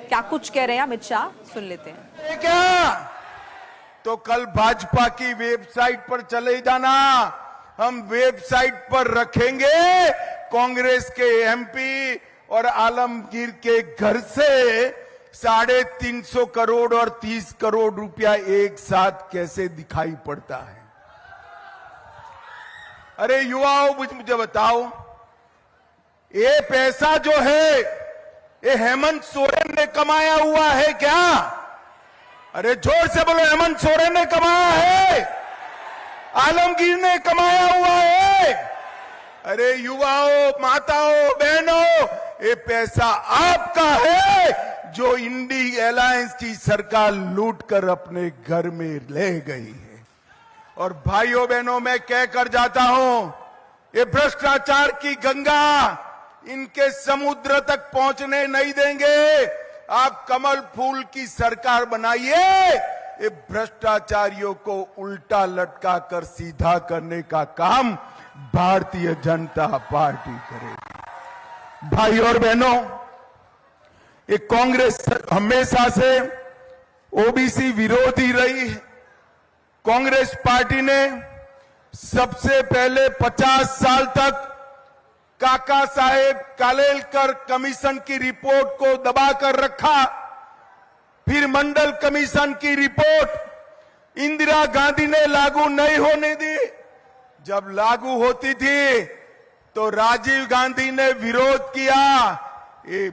क्या कुछ कह रहे हैं अमित शाह, सुन लेते हैं। क्या तो कल भाजपा की वेबसाइट पर चले जाना, हम वेबसाइट पर रखेंगे कांग्रेस के एमपी और आलमगीर के घर से 350 करोड़ और 30 करोड़ रुपया एक साथ कैसे दिखाई पड़ता है। अरे युवाओं, मुझे बताओ, ये पैसा जो है ये हेमंत सोरेन ने कमाया हुआ है क्या? अरे जोर से बोलो, हेमंत सोरेन ने कमाया है, आलमगीर ने कमाया हुआ है। अरे युवाओं, माताओं, बहनों, ये पैसा आपका है जो इंडी अलायंस की सरकार लूट कर अपने घर में ले गई है। और भाइयों बहनों, मैं कहकर जाता हूं, ये भ्रष्टाचार की गंगा इनके समुद्र तक पहुंचने नहीं देंगे। आप कमल फूल की सरकार बनाइए, ये भ्रष्टाचारियों को उल्टा लटका कर सीधा करने का काम भारतीय जनता पार्टी करेगी। भाई और बहनों, ये कांग्रेस हमेशा से ओबीसी विरोधी रही है। कांग्रेस पार्टी ने सबसे पहले 50 साल तक काका साहेब कालेलकर कमीशन की रिपोर्ट को दबाकर रखा। फिर मंडल कमीशन की रिपोर्ट इंदिरा गांधी ने लागू नहीं होने दी। जब लागू होती थी तो राजीव गांधी ने विरोध किया। ये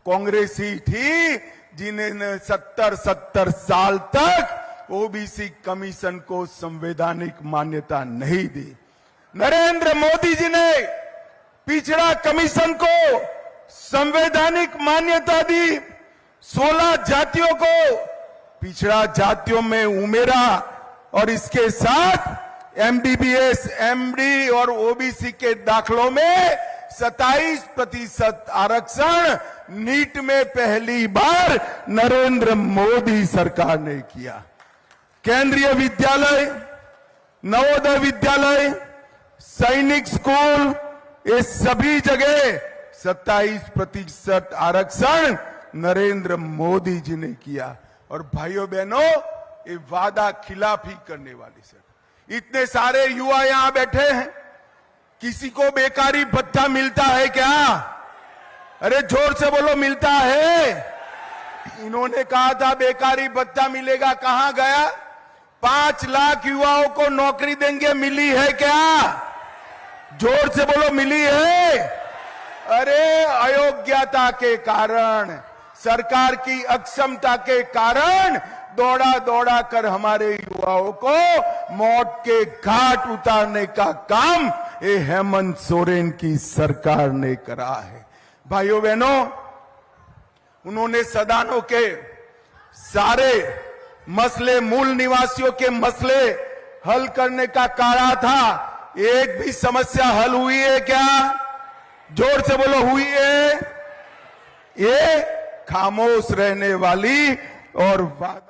कांग्रेस ही थी जिन्होंने 70 साल तक ओबीसी कमीशन को संवैधानिक मान्यता नहीं दी। नरेंद्र मोदी जी ने पिछड़ा कमीशन को संवैधानिक मान्यता दी। 16 जातियों को पिछड़ा जातियों में उमेरा और इसके साथ एमबीबीएस, एमडी और ओबीसी के दाखलों में 27% आरक्षण नीट में पहली बार नरेंद्र मोदी सरकार ने किया। केंद्रीय विद्यालय, नवोदय विद्यालय, सैनिक स्कूल, ये सभी जगह 27% आरक्षण नरेंद्र मोदी जी ने किया। और भाइयों बहनों, ये वादा खिलाफी करने वाली सर, इतने सारे युवा यहां बैठे हैं, किसी को बेकारी भत्ता मिलता है क्या? अरे जोर से बोलो, मिलता है? इन्होंने कहा था बेकारी भत्ता मिलेगा, कहां गया? 5 लाख युवाओं को नौकरी देंगे, मिली है क्या? जोर से बोलो, मिली है? अरे अयोग्यता के कारण, सरकार की अक्षमता के कारण दौड़ा दौड़ा कर हमारे युवाओं को मौत के घाट उतारने का काम ये हेमंत सोरेन की सरकार ने करा है। भाइयों बहनों, उन्होंने सदानों के सारे मसले, मूल निवासियों के मसले हल करने का कहा था। एक भी समस्या हल हुई है क्या? जोर से बोलो, हुई है? ये खामोश रहने वाली और वादा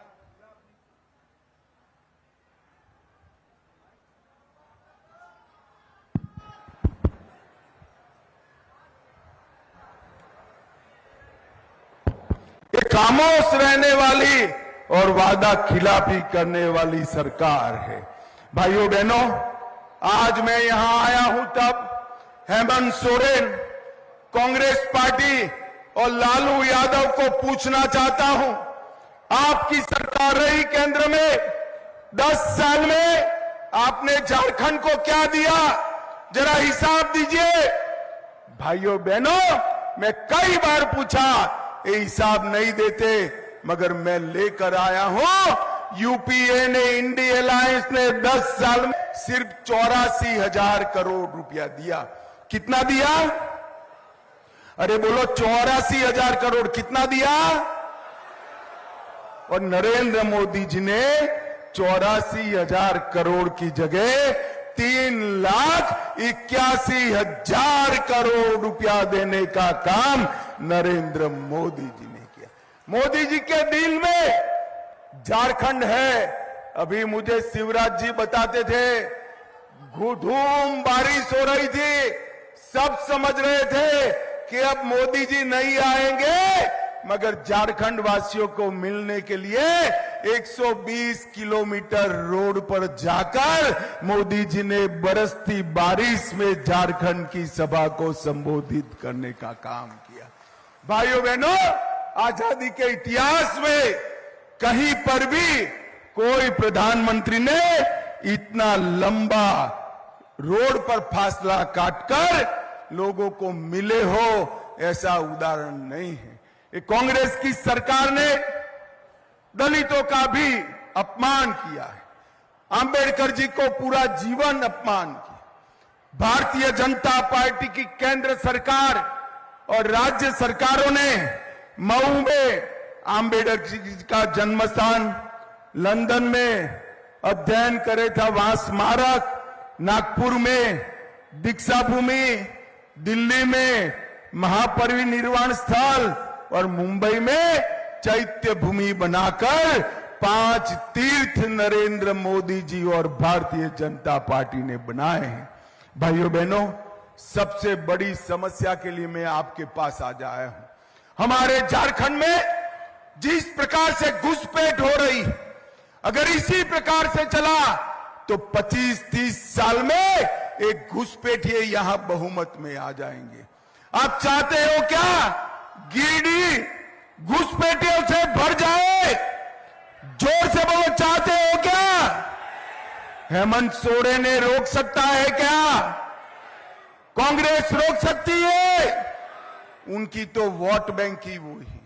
खामोश रहने वाली और वादा खिलाफी करने वाली सरकार है। भाइयों बहनों, आज मैं यहां आया हूं तब हेमंत सोरेन, कांग्रेस पार्टी और लालू यादव को पूछना चाहता हूं, आपकी सरकार रही केंद्र में, 10 साल में आपने झारखंड को क्या दिया? जरा हिसाब दीजिए। भाइयों बहनों, मैं कई बार पूछा, ये हिसाब नहीं देते, मगर मैं लेकर आया हूं। यूपीए ने, इंडी अलायंस ने 10 साल में सिर्फ 84,000 करोड़ रुपया दिया। कितना दिया? अरे बोलो, 84,000 करोड़। कितना दिया? और नरेंद्र मोदी जी ने 84,000 करोड़ की जगह 3,81,000 करोड़ रुपया देने का काम नरेंद्र मोदी जी ने किया। मोदी जी के दिल में झारखंड है। अभी मुझे शिवराज जी बताते थे, धूम बारिश हो रही थी, सब समझ रहे थे कि अब मोदी जी नहीं आएंगे मगर झारखंड वासियों को मिलने के लिए 120 किलोमीटर रोड पर जाकर मोदी जी ने बरसती बारिश में झारखंड की सभा को संबोधित करने का काम किया। भाइयों बहनों, आजादी के इतिहास में कहीं पर भी कोई प्रधानमंत्री ने इतना लंबा रोड पर फासला काटकर लोगों को मिले हो, ऐसा उदाहरण नहीं है। ये कांग्रेस की सरकार ने दलितों का भी अपमान किया है, अंबेडकर जी को पूरा जीवन अपमान किया। भारतीय जनता पार्टी की केंद्र सरकार और राज्य सरकारों ने मऊ में अंबेडकर जी का जन्म स्थान, लंदन में अध्ययन करे था वहां स्मारक, नागपुर में दीक्षा भूमि, दिल्ली में महापरिनिर्वाण स्थल और मुंबई में चैत्य भूमि बनाकर 5 तीर्थ नरेंद्र मोदी जी और भारतीय जनता पार्टी ने बनाए हैं। भाइयों बहनों, सबसे बड़ी समस्या के लिए मैं आपके पास आज आया हूं। हमारे झारखंड में जिस प्रकार से घुसपैठ हो रही, अगर इसी प्रकार से चला तो 25-30 साल में एक घुसपैठिए यहां बहुमत में आ जाएंगे। आप चाहते हो क्या गिरिडीह घुसपैठियों से भर जाए? जोर से बोलो, चाहते हो क्या? हेमंत सोरेन ने रोक सकता है क्या? कांग्रेस रोक सकती है? उनकी तो वोट बैंक ही वो ही।